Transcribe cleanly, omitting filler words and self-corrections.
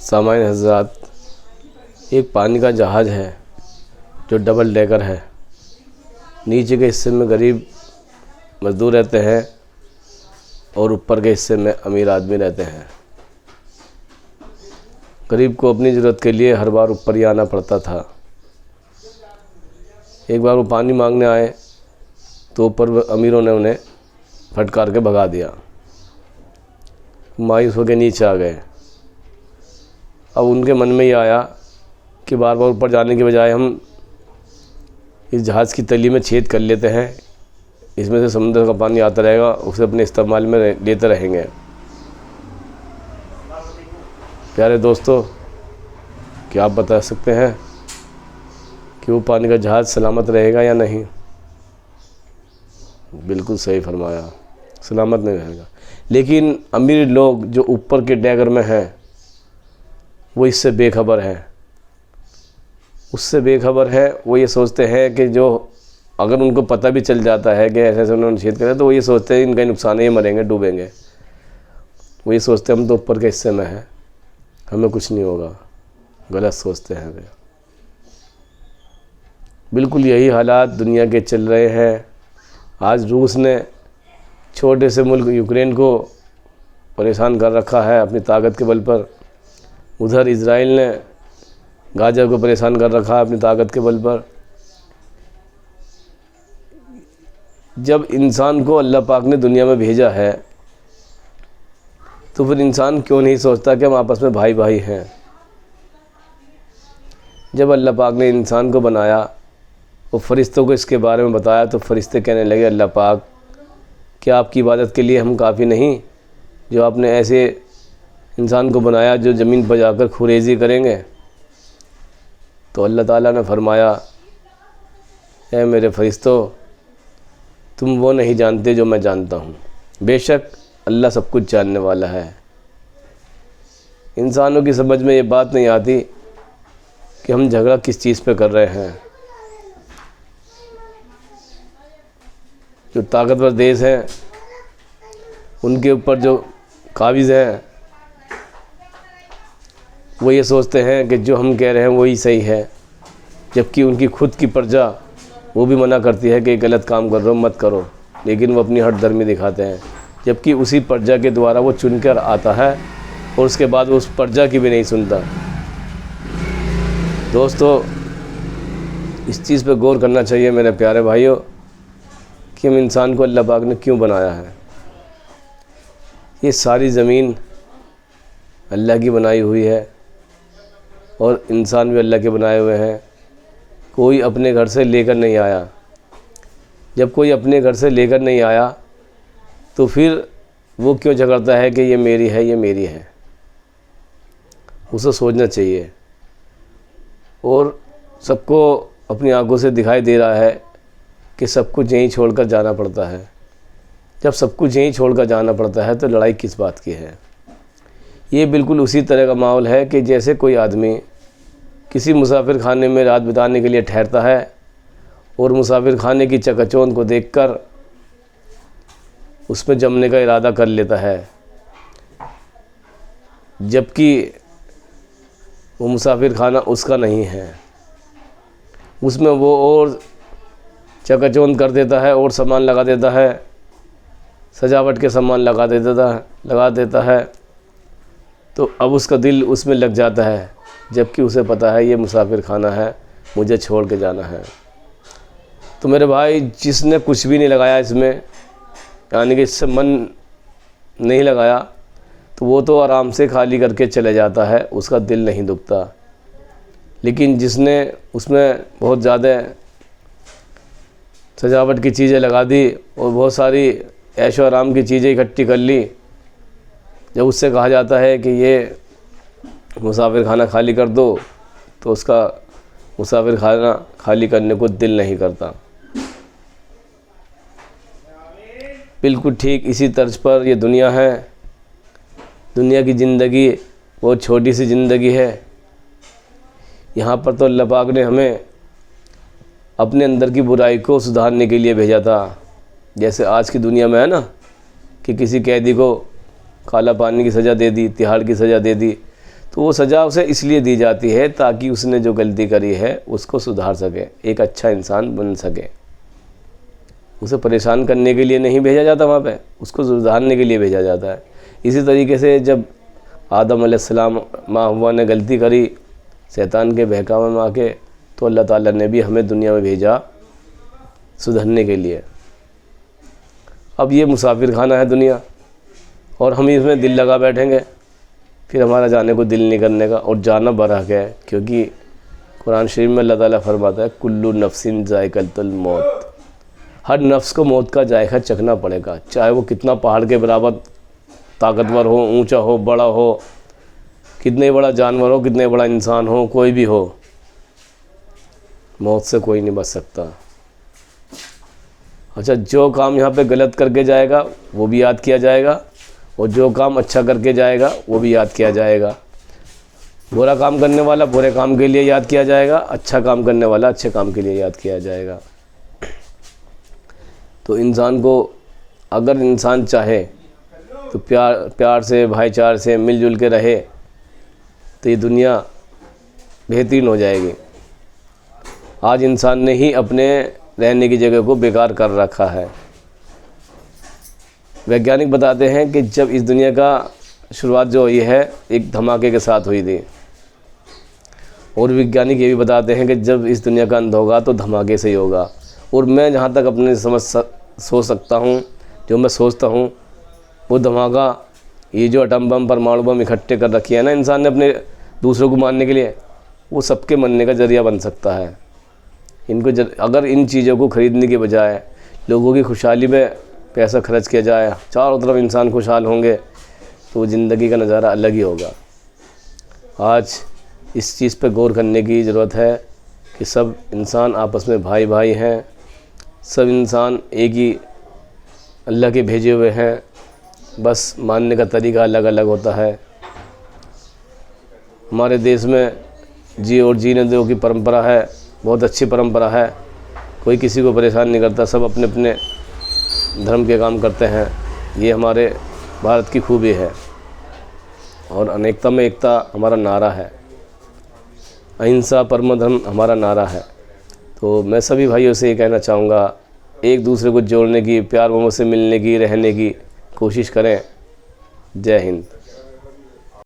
सामान्य हज़रात, एक पानी का जहाज़ है जो डबल डेकर है। नीचे के हिस्से में गरीब मज़दूर रहते हैं और ऊपर के हिस्से में अमीर आदमी रहते हैं। गरीब को अपनी ज़रूरत के लिए हर बार ऊपर ही आना पड़ता था। एक बार वो पानी मांगने आए तो ऊपर अमीरों ने उन्हें फटकार के भगा दिया। मायूस होकर नीचे आ गए। अब उनके मन में ये आया कि बार बार ऊपर जाने के बजाय हम इस जहाज़ की तली में छेद कर लेते हैं, इसमें से समुद्र का पानी आता रहेगा, उसे अपने इस्तेमाल में लेते रहेंगे। प्यारे दोस्तों, क्या आप बता सकते हैं कि वो पानी का जहाज़ सलामत रहेगा या नहीं? बिल्कुल सही फरमाया, सलामत नहीं रहेगा। लेकिन अमीर लोग जो ऊपर के डैगर में हैं वो इससे बेखबर हैं। उससे बेखबर है। वो ये सोचते हैं कि जो अगर उनको पता भी चल जाता है कि ऐसे ऐसे उन्होंने छेद करा, तो वो ये सोचते हैं इनका नुकसान है, ये मरेंगे, डूबेंगे। वो ये सोचते हैं हम तो ऊपर के हिस्से में हैं, हमें कुछ नहीं होगा। गलत सोचते हैं वे। बिल्कुल यही हालात दुनिया के चल रहे हैं। आज रूस ने छोटे से मुल्क यूक्रेन को परेशान कर रखा है अपनी ताकत के बल पर। उधर इजराइल ने गाज़ा को परेशान कर रखा है अपनी ताकत के बल पर। जब इंसान को अल्लाह पाक ने दुनिया में भेजा है तो फिर इंसान क्यों नहीं सोचता कि हम आपस में भाई भाई हैं? जब अल्लाह पाक ने इंसान को बनाया और फरिश्तों को इसके बारे में बताया तो फरिश्ते कहने लगे, अल्लाह पाक, क्या आपकी इबादत के लिए हम काफ़ी नहीं जो आपने ऐसे इंसान को बनाया जो ज़मीन पर जाकर खुरेजी करेंगे? तो अल्लाह ताला ने फरमाया, ऐ मेरे फरिश्तों, तुम वो नहीं जानते जो मैं जानता हूँ। बेशक अल्लाह सब कुछ जानने वाला है। इंसानों की समझ में ये बात नहीं आती कि हम झगड़ा किस चीज़ पे कर रहे हैं। जो ताकतवर देश हैं उनके ऊपर जो काबिज़ हैं वो ये सोचते हैं कि जो हम कह रहे हैं वही सही है, जबकि उनकी खुद की प्रजा वो भी मना करती है कि गलत काम कर रहे हो, मत करो, लेकिन वो अपनी हठधर्मी दिखाते हैं। जबकि उसी प्रजा के द्वारा वो चुनकर आता है और उसके बाद वो उस प्रजा की भी नहीं सुनता। दोस्तों, इस चीज़ पे गौर करना चाहिए मेरे प्यारे भाइयों कि हम इंसान को अल्लाह पाक ने क्यों बनाया है। ये सारी ज़मीन अल्लाह की बनाई हुई है और इंसान भी अल्लाह के बनाए हुए हैं। कोई अपने घर से लेकर नहीं आया। जब कोई अपने घर से लेकर नहीं आया तो फिर वो क्यों झगड़ता है कि ये मेरी है, ये मेरी है? उसे सोचना चाहिए। और सबको अपनी आंखों से दिखाई दे रहा है कि सब कुछ यहीं छोड़कर जाना पड़ता है। जब सब कुछ यहीं छोड़कर जाना पड़ता है तो लड़ाई किस बात की है? ये बिल्कुल उसी तरह का माहौल है कि जैसे कोई आदमी किसी मुसाफिर खाने में रात बिताने के लिए ठहरता है और मुसाफिर खाने की चकाचौंध को देखकर उसमें जमने का इरादा कर लेता है, जबकि वो मुसाफिर खाना उसका नहीं है। उसमें वो और चकाचौंध कर देता है और सामान लगा देता है, सजावट के सामान लगा देता है। तो अब उसका दिल उसमें लग जाता है, जबकि उसे पता है ये मुसाफिर खाना है, मुझे छोड़ के जाना है। तो मेरे भाई, जिसने कुछ भी नहीं लगाया इसमें, यानी कि इससे मन नहीं लगाया, तो वो तो आराम से खाली करके चले जाता है, उसका दिल नहीं दुखता। लेकिन जिसने उसमें बहुत ज़्यादा सजावट की चीज़ें लगा दी और बहुत सारी ऐशो आराम की चीज़ें इकट्ठी कर ली, जब उससे कहा जाता है कि ये मुसाफिर खाना खाली कर दो, तो उसका मुसाफिर खाना खाली करने को दिल नहीं करता। बिल्कुल ठीक इसी तर्ज पर ये दुनिया है। दुनिया की ज़िंदगी बहुत छोटी सी ज़िंदगी है। यहाँ पर तो अल्लाह पाक ने हमें अपने अंदर की बुराई को सुधारने के लिए भेजा था। जैसे आज की दुनिया में है ना कि किसी कैदी को काला पानी की सज़ा दे दी, तिहाड़ की सज़ा दे दी, तो वो सज़ा उसे इसलिए दी जाती है ताकि उसने जो गलती करी है उसको सुधार सके, एक अच्छा इंसान बन सके। उसे परेशान करने के लिए नहीं भेजा जाता वहाँ पे, उसको सुधारने के लिए भेजा जाता है। इसी तरीके से जब आदम अलैहिस्सलाम माँ हव्वा ने गलती करी शैतान के बहकावे में आके, तो अल्लाह ताला ने भी हमें दुनिया में भेजा सुधरने के लिए। अब ये मुसाफिर खाना है दुनिया, और हम इसमें दिल लगा बैठेंगे, फिर हमारा जाने को दिल नहीं करने का, और जाना बरहक है। क्योंकि कुरान शरीफ में अल्लाह ताला फरमाता है कुल्लु नफ्सिन ज़ाइक़तुल मौत, हर नफ्स को मौत का जायका चखना पड़ेगा, चाहे वो कितना पहाड़ के बराबर ताकतवर हो, ऊंचा हो, बड़ा हो, कितने बड़ा जानवर हो, कितने बड़ा इंसान हो, कोई भी हो, मौत से कोई नहीं बच सकता। अच्छा, जो काम यहाँ पे गलत करके जाएगा वो भी याद किया जाएगा, और जो काम अच्छा करके जाएगा वो भी याद किया जाएगा। बुरा काम करने वाला बुरे काम के लिए याद किया जाएगा, अच्छा काम करने वाला अच्छे काम के लिए याद किया जाएगा। तो इंसान को, अगर इंसान चाहे तो प्यार से, भाईचारे से मिलजुल के रहे, तो ये दुनिया बेहतरीन हो जाएगी। आज इंसान ने ही अपने रहने की जगह को बेकार कर रखा है। वैज्ञानिक बताते हैं कि जब इस दुनिया का शुरुआत जो हुई है एक धमाके के साथ हुई थी, और वैज्ञानिक ये भी बताते हैं कि जब इस दुनिया का अंत होगा तो धमाके से ही होगा। और मैं जहाँ तक अपने सोच सकता हूँ, जो मैं सोचता हूँ, वो धमाका, ये जो एटम बम, परमाणु बम इकट्ठे कर रखी है ना इंसान ने अपने दूसरों को मारने के लिए, वो सबके मरने का ज़रिया बन सकता है। इनको अगर इन चीज़ों को ख़रीदने के बजाय लोगों की खुशहाली में पैसा खर्च किया जाए, चारों तरफ इंसान खुशहाल होंगे, तो वो ज़िंदगी का नज़ारा अलग ही होगा। आज इस चीज़ पे गौर करने की ज़रूरत है कि सब इंसान आपस में भाई भाई हैं, सब इंसान एक ही अल्लाह के भेजे हुए हैं, बस मानने का तरीका अलग अलग होता है। हमारे देश में जी और जीने दो की परंपरा है, बहुत अच्छी परंपरा है, कोई किसी को परेशान नहीं करता, सब अपने अपने धर्म के काम करते हैं। ये हमारे भारत की खूबी है, और अनेकता में एकता हमारा नारा है, अहिंसा परम धर्म हमारा नारा है। तो मैं सभी भाइयों से ये कहना चाहूँगा, एक दूसरे को जोड़ने की, प्यार मोहब्बत से मिलने की, रहने की कोशिश करें। जय हिंद।